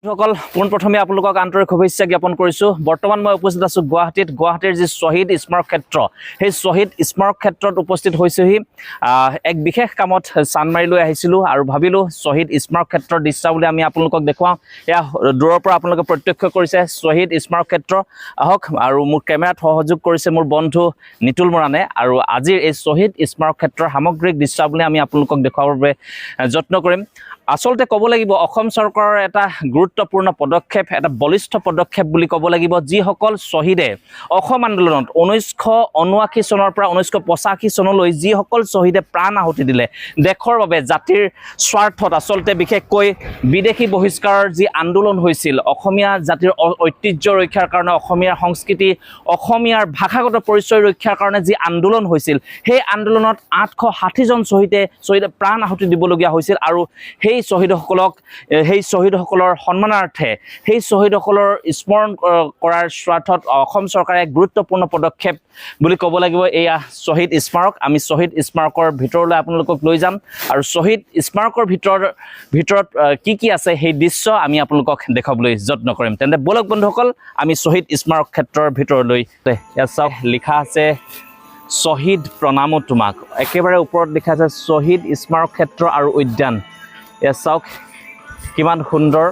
সকল পোনপ্ৰথমে আপোনালোকক আন্তৰিক শুভেচ্ছা জ্ঞাপন কৰিছোঁ। বৰ্তমান মই উপস্থিত আছোঁ গুৱাহাটীৰ যি শ্বহীদ স্মাৰক ক্ষেত্ৰ, সেই শ্বহীদ স্মাৰক ক্ষেত্ৰত উপস্থিত হৈছোহি। এক বিশেষ কামত চানমাৰীলৈ আহিছিলোঁ আৰু ভাবিলোঁ শ্বহীদ স্মাৰক ক্ষেত্ৰৰ দৃশ্যাৱলী আমি আপোনালোকক দেখুৱাওঁ। এয়া দূৰৰ পৰা আপোনালোকে প্ৰত্যক্ষ কৰিছে শ্বহীদ স্মাৰক ক্ষেত্ৰ। আহক, আৰু মোৰ কেমেৰাত সহযোগ কৰিছে মোৰ বন্ধু নিতুল মৰাণে। আৰু আজিৰ এই শ্বহীদ স্মাৰক ক্ষেত্ৰৰ সামগ্ৰিক দৃশ্যাৱলী আমি আপোনালোকক দেখুৱাবৰ বাবে যত্ন কৰিম। আচলতে ক'ব লাগিব অসম চৰকাৰৰ এটা গুৰুত্বপূৰ্ণ পদক্ষেপ, এটা বলিষ্ঠ পদক্ষেপ বুলি ক'ব লাগিব। যিসকল শ্বহীদে অসম আন্দোলনত 1979 চনৰ পৰা 1985 চনলৈ যিসকল শ্বহীদে প্ৰাণ আহুতি দিলে দেশৰ বাবে, জাতিৰ স্বাৰ্থত, আচলতে বিশেষকৈ বিদেশী বহিষ্কাৰৰ যি আন্দোলন হৈছিল, অসমীয়া জাতিৰ ঐতিহ্য ৰক্ষাৰ কাৰণে, অসমীয়াৰ সংস্কৃতি, অসমীয়াৰ ভাষাগত পৰিচয় ৰক্ষাৰ কাৰণে যি আন্দোলন হৈছিল, সেই আন্দোলনত 860জন শ্বহীদে প্ৰাণ আহুতি দিবলগীয়া হৈছিল। আৰু সেই শ্বহীদসকলৰ সন্মানাৰ্থে, সেই শ্বহীদসকলৰ স্মৰণ কৰাৰ স্বাৰ্থত অসম চৰকাৰে এক গুৰুত্বপূৰ্ণ পদক্ষেপ বুলি ক'ব লাগিব। এয়া শ্বহীদ স্মাৰক। আমি শ্বহীদ স্মাৰকৰ ভিতৰলৈ আপোনালোকক লৈ যাম আৰু শ্বহীদ স্মাৰকৰ ভিতৰত কি আছে সেই দৃশ্য আমি আপোনালোকক দেখাবলৈ যত্ন কৰিম। তেন্তে বলক বন্ধুসকল, আমি শ্বহীদ স্মাৰক ক্ষেত্ৰৰ ভিতৰলৈ। ইয়াত চাওক, লিখা আছে শ্বহীদ প্ৰণামো তোমাক। একেবাৰে ওপৰত লিখা আছে শ্বহীদ স্মাৰক ক্ষেত্ৰ আৰু উদ্যান। ইয়াত চাওক কিমান সুন্দৰ।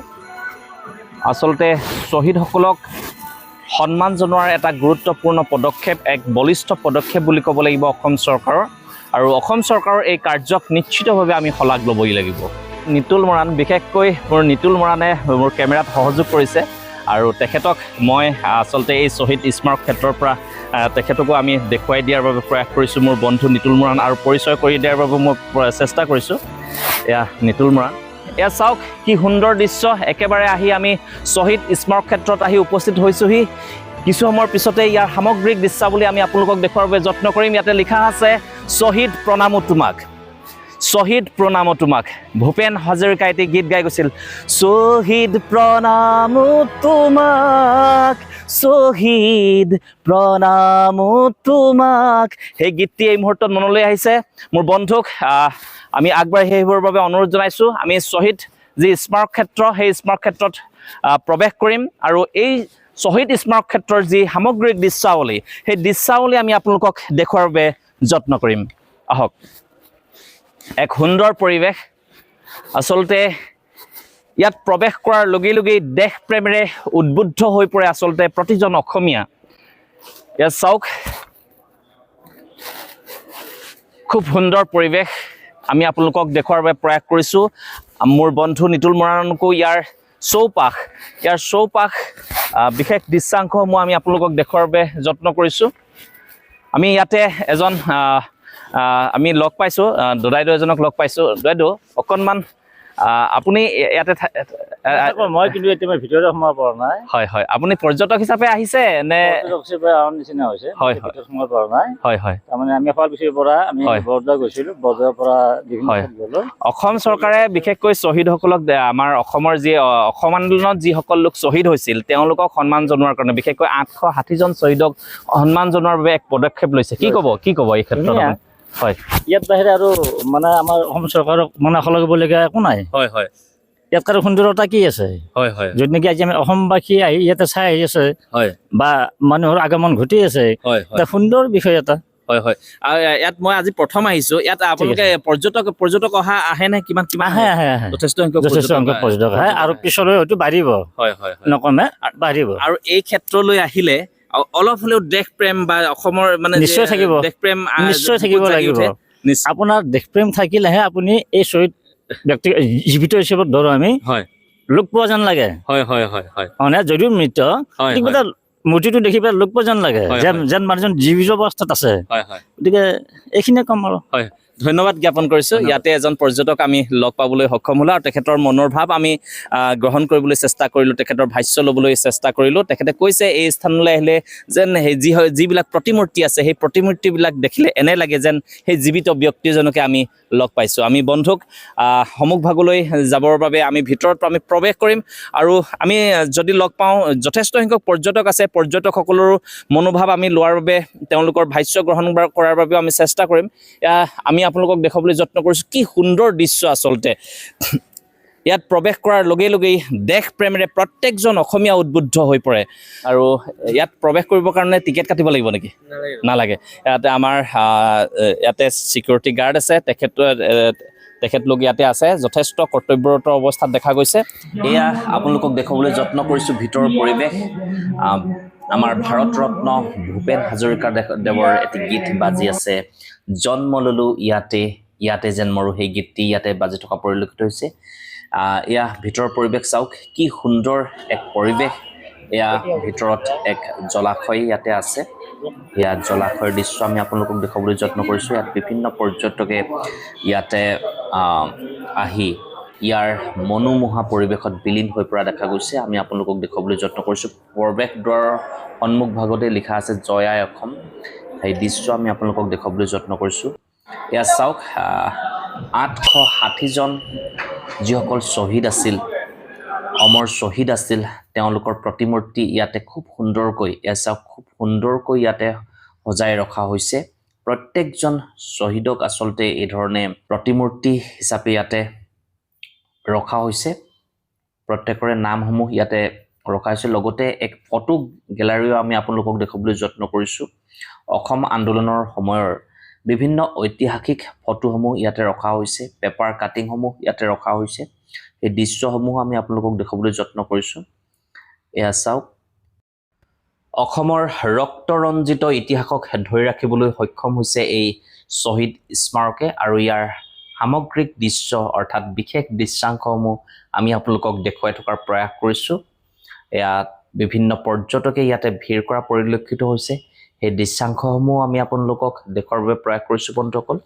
আচলতে শ্বহীদসকলক সন্মান জনোৱাৰ এটা গুৰুত্বপূৰ্ণ পদক্ষেপ, এক বলিষ্ঠ পদক্ষেপ বুলি ক'ব লাগিব অসম চৰকাৰৰ। আৰু অসম চৰকাৰৰ এই কাৰ্যক নিশ্চিতভাৱে আমি শলাগ ল'বই লাগিব। নিতুল মৰাণ, বিশেষকৈ মোৰ নিতুল মৰাণে মোৰ কেমেৰাত সহযোগ কৰিছে আৰু তেখেতক মই আচলতে এই শ্বহীদ স্মাৰক ক্ষেত্ৰৰ পৰা তেখেতকো আমি দেখুৱাই দিয়াৰ বাবে প্ৰয়াস কৰিছোঁ। মোৰ বন্ধু নিতুল মৰাণ, আৰু পৰিচয় কৰি দিয়াৰ বাবে মই চেষ্টা কৰিছোঁ। এয়া নিতুল মৰাণ। এয়া চাওক কি সুন্দৰ দৃশ্য। একেবাৰে আমি শ্বহীদ স্মাৰক ক্ষেত্ৰত আহি উপস্থিত হৈছোহি। কিছু সময়ৰ পিছতে ইয়াৰ সামগ্ৰিক দৃশ্যাৱলী আমি আপোনালোকক দেখুৱাৰ বাবে যত্ন কৰিম। ইয়াতে লিখা আছে শ্বহীদ প্ৰণামো তোমাক, শ্বহীদ প্ৰণামো তোমাক। ভূপেন হাজৰিকাই এটি গীত গাই গৈছিল, শ্বহীদ প্ৰণামো তোমাক, শ্বহীদ প্ৰণামো তোমাক। সেই গীতটি এই মুহূৰ্তত মনলৈ আহিছে। মোৰ বন্ধুক আমি আগবাঢ়ি আহিবৰ বাবে অনুৰোধ জনাইছোঁ। আমি শ্বহীদ যি স্মাৰক ক্ষেত্ৰ, সেই স্মাৰক ক্ষেত্ৰত প্ৰৱেশ কৰিম আৰু এই শ্বহীদ স্মাৰক ক্ষেত্ৰৰ যি সামগ্ৰিক দৃশ্যাৱলী, সেই দৃশ্যাৱলী আমি আপোনালোকক দেখুৱাৰ বাবে যত্ন কৰিম। আহক, এক সুন্দৰ পৰিৱেশ। আচলতে ইয়াত প্ৰৱেশ কৰাৰ লগে লগেই দেশ প্ৰেমেৰে উদ্বুদ্ধ হৈ পৰে আচলতে প্ৰতিজন অসমীয়া। ইয়াত চাওক খুব সুন্দৰ পৰিৱেশ আমি আপোনালোকক দেখুৱাৰ বাবে প্ৰয়াস কৰিছোঁ। মোৰ বন্ধু নিতুল মৰাণকো ইয়াৰ চৌপাশ বিশেষ দৃশ্যাংশসমূহ আমি আপোনালোকক দেখুৱাৰ বাবে যত্ন কৰিছোঁ। আমি ইয়াতে এজন আমি লগ পাইছোঁ, দদাইদেউ এজনক লগ পাইছোঁ। দদাইদেউ, অকণমান আপুনি ইয়াতে মই কিন্তু এতিয়া ভিতৰতে সোমাব পৰা নাই। হয় হয়, আপুনি পৰ্যটক হিচাপে আহিছে নে? নিচিনা হৈছে। হয় হয়, সোমাব পৰা নাই। হয় হয়, তাৰমানে আমি শুৱালকুছিৰ পৰা আমি বৰদোৱা গৈছিলোঁ, বৰদোৱাৰ পৰা অসম চৰকাৰে বিশেষকৈ শ্বহীদসকলক, আমাৰ অসমৰ যি অসম আন্দোলনত যিসকল লোক শ্বহীদ হৈছিল তেওঁলোকক সন্মান জনোৱাৰ কাৰণে, বিশেষকৈ 860জন শ্বহীদক সন্মান জনোৱাৰ বাবে এক পদক্ষেপ লৈছে। কি ক'ব এই ক্ষেত্ৰত? হয়, ইয়াত বাহিৰে আৰু মানে আমাৰ অসম চৰকাৰক মানে শলাগিবলগীয়া একো নাই। হয় হয়, ইয়াত আৰু সুন্দৰতা কি আছে? হয় হয়, যদি নেকি আজি আমি অসমবাসী আহি ইয়াতে চাই আহি আছে, হয়, বা মানুহৰ আগমন ঘটি আছে, এটা সুন্দৰ বিষয় এটা। হয় হয়, আৰু ইয়াত মই আজি প্ৰথম আহিছোঁ। ইয়াত আপোনালোকে পৰ্যটক আহে নে? কিমান আহে যথেষ্ট সংখ্যক পৰ্যটক আহে, আৰু পিছলৈ হয়তো বাঢ়িব। হয় হয়, নকমে, বাঢ়িব। আৰু এই ক্ষেত্ৰলৈ আহিলে অলপ হ'লেও দেশ প্ৰেম বা অসমৰ মানে নিশ্চয় থাকিব, দেশ প্ৰেম নিশ্চয় থাকিব লাগিব। আপোনাৰ দেশ প্ৰেম থাকিলেহে আপুনি এই শ্বহীদ ব্যক্তি জীৱিত হিচাপত ধৰো আমি লোক পোৱা যেন লাগে। হয় হয় হয় হয়, মানে যদিও মৃত, কিবা মূৰ্তিটো দেখি পেলাই লোক পোৱা যেন লাগে, যেন মানুহজন জীৱিত অৱস্থাত আছে। গতিকে এইখিনিয়ে কম আৰু। হয়, ধন্যবাদ জ্ঞাপন কৰিছোঁ। ইয়াতে এজন পৰ্যটক আমি লগ পাবলৈ সক্ষম হ'লোঁ আৰু তেখেতৰ মনৰ ভাৱ আমি গ্ৰহণ কৰিবলৈ চেষ্টা কৰিলোঁ, তেখেতৰ ভাষ্য ল'বলৈ চেষ্টা কৰিলোঁ। তেখেতে কৈছে এই স্থানলৈ আহিলে যেন যিবিলাক প্ৰতিমূৰ্তি আছে, সেই প্ৰতিমূৰ্তিবিলাক দেখিলে এনে লাগে যেন সেই জীৱিত ব্যক্তিজনকে আমি লগ পাইছোঁ। আমি বন্ধুক সন্মুখভাগলৈ যাবৰ বাবে আমি ভিতৰত আমি প্ৰৱেশ কৰিম আৰু আমি যদি লগ পাওঁ যথেষ্ট সংখ্যক পৰ্যটক আছে, পৰ্যটকসকলৰো মনোভাৱ আমি লোৱাৰ বাবে, তেওঁলোকৰ ভাষ্য গ্ৰহণ কৰাৰ বাবেও আমি চেষ্টা কৰিম। আমি আপোনালোকক দেখাবলৈ যত্ন কৰিছোঁ কি সুন্দৰ দৃশ্য। আচলতে ইয়াত প্ৰৱেশ কৰাৰ লগে লগেই দেশ প্ৰেমেৰে প্ৰত্যেকজন অসমীয়া উদ্বুদ্ধ হৈ পৰে আৰু ইয়াত প্ৰৱেশ কৰিবৰ কাৰণে টিকেট কাটিব লাগিব নেকি নালাগে ইয়াতে আমাৰ ইয়াতে চিকিউৰিটি গাৰ্ড আছে তেখেতলোক ইয়াতে আছে যথেষ্ট কৰ্তব্যৰত অৱস্থাত দেখা গৈছে এয়া আপোনালোকক দেখুৱাবলৈ যত্ন কৰিছোঁ ভিতৰৰ পৰিৱেশ আমাৰ ভাৰত ৰত্ন ভূপেন হাজৰিকা দেৱৰ এটি গীত বাজি আছে জন্ম ললো ইয়াতে যেন মৰো সেই গীতটি ইয়াতে বাজি থকা পৰিলক্ষিত হৈছে এয়া ভিতৰৰ পৰিৱেশ চাওক কি সুন্দৰ এক পৰিৱেশ এয়া ভিতৰত এক জলাশয় ইয়াতে আছে এয়া জলাশয়ৰ দৃশ্য আমি আপোনালোকক দেখুৱাবলৈ যত্ন কৰিছোঁ ইয়াত বিভিন্ন পৰ্যটকে ইয়াতে আহি ইয়াৰ মনোমোহা পৰিৱেশত বিলীন হৈ পৰা দেখা গৈছে আমি আপোনালোকক দেখুৱাবলৈ যত্ন কৰিছোঁ প্ৰৱেশ দ্বাৰৰ সন্মুখ ভাগতে লিখা আছে জয় আই অসম সেই দৃশ্য আমি আপোনালোকক দেখুৱাবলৈ যত্ন কৰিছোঁ এয়া চাওক 860জন যিসকল শ্বহীদ আছিল অমৰ শ্বহীদ আছিল তেওঁলোকৰ প্ৰতিমূৰ্তি ইয়াতে খুব সুন্দৰকৈ এয়া চাওক খুব সুন্দৰকৈ ইয়াতে সজাই ৰখা হৈছে প্ৰত্যেকজন শ্বহীদক আচলতে এই ধৰণে প্ৰতিমূৰ্তি হিচাপে ইয়াতে ৰখা হৈছে প্ৰত্যেকৰে নামসমূহ ইয়াতে ৰখা হৈছে লগতে এক ফটো গেলাৰীও আমি আপোনালোকক দেখুৱাবলৈ যত্ন কৰিছোঁ অসম আন্দোলনৰ সময়ৰ বিভিন্ন ঐতিহাসিক ফটোসমূহ ইয়াতে ৰখা হৈছে পেপাৰ কাটিংসমূহ ইয়াতে ৰখা হৈছে এই দৃশ্যসমূহ আমি আপোনালোকক দেখুৱাবলৈ যত্ন কৰিছোঁ এয়া চাওক অসমৰ ৰক্তৰঞ্জিত ইতিহাসক ধৰি ৰাখিবলৈ সক্ষম হৈছে এই শ্বহীদ স্মাৰকে আৰু ইয়াৰ সামগ্ৰিক দৃশ্য অৰ্থাৎ বিশেষ দৃশ্যাংশসমূহ আমি আপোনালোকক দেখুৱাই থকাৰ প্ৰয়াস কৰিছোঁ ইয়াত বিভিন্ন পৰ্যটকে ইয়াতে ভিৰ কৰা পৰিলক্ষিত হৈছে এই দৃশ্যাংশসমূহ আমি আপোনালোকক দেখুৱাৰ বাবে প্ৰয়াস কৰিছোঁ বন্ধুসকল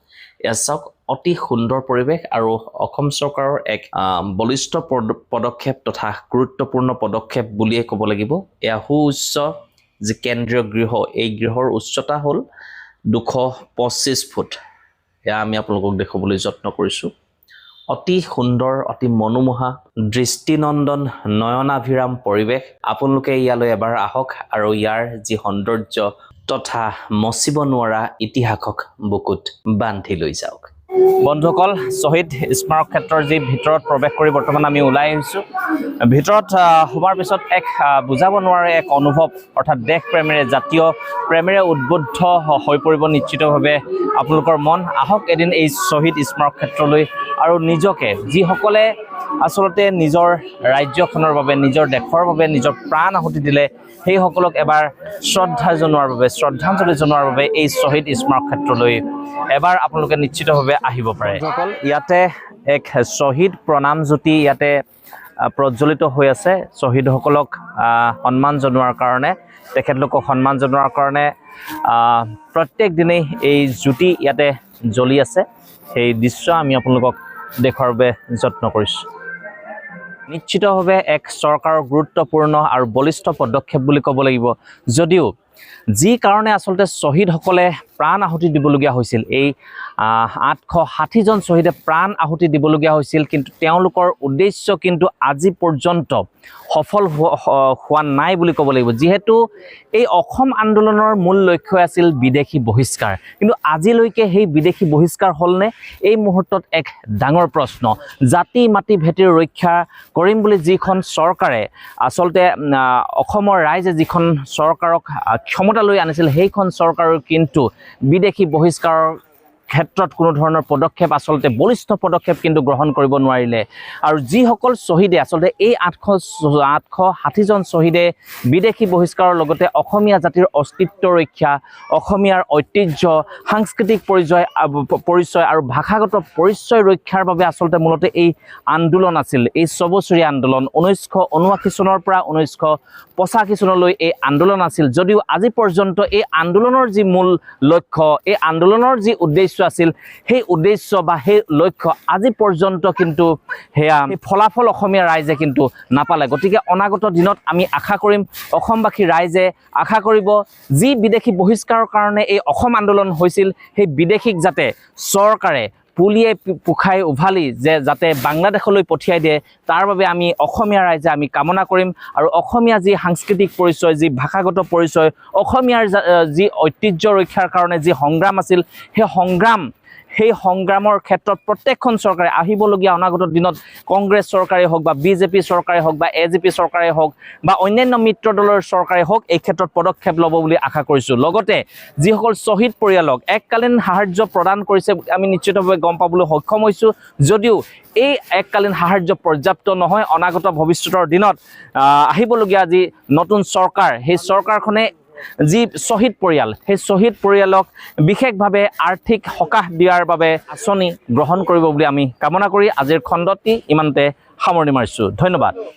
এয়া চাওক অতি সুন্দৰ পৰিৱেশ আৰু অসম চৰকাৰৰ এক বলিষ্ঠ পদক্ষেপ তথা গুৰুত্বপূৰ্ণ পদক্ষেপ বুলিয়ে ক'ব লাগিব এয়া সুউচ্চ যি কেন্দ্ৰীয় গৃহ এই গৃহৰ উচ্চতা হ'ল 225 ফুট এয়া আমি আপোনালোকক দেখুৱাবলৈ যত্ন কৰিছোঁ অতি সুন্দৰ অতি মনোমোহা দৃষ্টিনন্দন নয়নাভিৰাম পৰিৱেশ আপোনালোকে ইয়ালৈ এবাৰ আহক আৰু ইয়াৰ যি সৌন্দৰ্য তথা মচিব নোৱাৰা ইতিহাসক বুকুত বান্ধি লৈ যাওক বন্ধুসকল শ্বহীদ স্মাৰক ক্ষেত্ৰৰ যি ভিতৰত প্ৰৱেশ কৰি বৰ্তমান আমি ওলাই আহিছোঁ ভিতৰত সোমাৰ পিছত এক বুজাব নোৱাৰা এক অনুভৱ অৰ্থাৎ দেশ প্ৰেমেৰে জাতীয় প্ৰেমেৰে উদ্বুদ্ধ হৈ পৰিব নিশ্চিতভাৱে আপোনালোকৰ মন আহক এদিন এই শ্বহীদ স্মাৰক ক্ষেত্ৰলৈ আৰু নিজকে যিসকলে আচলতে নিজৰ ৰাজ্যখনৰ বাবে নিজৰ দেশৰ বাবে নিজৰ প্ৰাণ আহুতি দিলে সেইসকলক এবাৰ শ্ৰদ্ধাঞ্জলি জনোৱাৰ বাবে এই শ্বহীদ স্মাৰক ক্ষেত্ৰলৈ এবাৰ আপোনালোকে নিশ্চিতভাৱে আহিব পাৰে ইয়াতে এক শ্বহীদ প্ৰণাম জ্যোতি ইয়াতে প্ৰজ্বলিত হৈ আছে শ্বহীদসকলক সন্মান জনোৱাৰ কাৰণে তেখেতলোকক সন্মান জনোৱাৰ কাৰণে প্ৰত্যেক দিনেই এই জ্যোতি ইয়াতে জ্বলি আছে সেই দৃশ্য আমি আপোনালোকক দেখুৱাৰ বাবে যত্ন কৰিছোঁ নিশ্চিতভাৱে এক চৰকাৰৰ গুৰুত্বপূৰ্ণ আৰু বলিষ্ঠ পদক্ষেপ বুলি ক'ব লাগিব যদিও যি কাৰণে আচলতে শ্বহীদসকলে প্ৰাণ আহুতি দিবলগীয়া হৈছিল এই 860জন শ্বহীদে প্ৰাণ আহুতি দিবলগীয়া হৈছিল কিন্তু তেওঁলোকৰ উদ্দেশ্য কিন্তু আজি পৰ্যন্ত সফল হোৱা নাই বুলি ক'ব লাগিব যিহেতু এই অসম আন্দোলনৰ মূল লক্ষ্য আছিল বিদেশী বহিষ্কাৰ কিন্তু আজিলৈকে সেই বিদেশী বহিষ্কাৰ হ'লনে এই মুহূৰ্তত এক ডাঙৰ প্ৰশ্ন জাতি মাটি ভেটিৰ ৰক্ষা কৰিম বুলি যিখন চৰকাৰে আচলতে অসমৰ ৰাইজে যিখন চৰকাৰক ক্ষমতালৈ আনিছিল সেইখন চৰকাৰৰ কিন্তু বিদেশী বহিষ্কাৰৰ ক্ষেত্ৰত কোনো ধৰণৰ পদক্ষেপ আচলতে বলিষ্ঠ পদক্ষেপ কিন্তু গ্ৰহণ কৰিব নোৱাৰিলে আৰু যিসকল শ্বহীদে আচলতে এই 860জন শ্বহীদে বিদেশী বহিষ্কাৰৰ লগতে অসমীয়া জাতিৰ অস্তিত্ব ৰক্ষা অসমীয়াৰ ঐতিহ্য সাংস্কৃতিক পৰিচয় আৰু ভাষাগত পৰিচয় ৰক্ষাৰ বাবে আচলতে মূলতে এই আন্দোলন আছিল এই ছবছৰীয়া আন্দোলন 1979 চনৰ পৰা 1985 চনলৈ এই আন্দোলন আছিল যদিও আজি পৰ্যন্ত এই আন্দোলনৰ যি মূল লক্ষ্য এই আন্দোলনৰ যি উদ্দেশ্য আছিল সেই উদ্দেশ্য বা সেই লক্ষ্য আজি পৰ্যন্ত কিন্তু হেয়া ফলাফল অসমীয়া ৰাইজে কিন্তু নাপালে গতিকে অনাগত দিনত আমি আশা কৰিম অসমবাসী ৰাইজে আশা কৰিব যি বিদেশী বহিষ্কাৰৰ কাৰণে এই অসম আন্দোলন হৈছিল সেই বিদেশীক যাতে চৰকাৰে পুলিয়ে পুখাই উভালি যে যাতে বাংলাদেশলৈ পঠিয়াই দিয়ে তাৰ বাবে আমি অসমীয়া ৰাইজে আমি কামনা কৰিম আৰু অসমীয়া যি সাংস্কৃতিক পৰিচয় যি ভাষাগত পৰিচয় অসমীয়াৰ যি ঐতিহ্য ৰক্ষাৰ কাৰণে যি সংগ্ৰাম আছিল সেই সংগ্ৰাম সেই সংগ্ৰামৰ ক্ষেত্ৰত প্ৰত্যেকখন চৰকাৰে আহিবলগীয়া অনাগত দিনত কংগ্ৰেছ চৰকাৰে হওক বা বিজেপি চৰকাৰে হওক বা এজিপি চৰকাৰে হওক বা অন্যান্য মিত্ৰ দলৰ চৰকাৰে হওক এই ক্ষেত্ৰত পদক্ষেপ ল'ব বুলি আশা কৰিছোঁ লগতে যিসকল শ্বহীদ পৰিয়ালক এককালীন সাহায্য প্ৰদান কৰিছে আমি নিশ্চিতভাৱে গম পাবলৈ সক্ষম হৈছোঁ যদিও এই এককালীন সাহায্য পৰ্যাপ্ত নহয় অনাগত ভৱিষ্যতৰ দিনত আহিবলগীয়া যি নতুন চৰকাৰ সেই চৰকাৰখনে যি শ্বহীদ পৰিয়াল সেই শ্বহীদ পৰিয়ালক বিশেষভাৱে আৰ্থিক সকাহ দিয়াৰ বাবে আঁচনি গ্ৰহণ কৰিব বুলি আমি কামনা কৰি আজিৰ খণ্ডটি ইমানতে সামৰণি মাৰিছোঁ ধন্যবাদ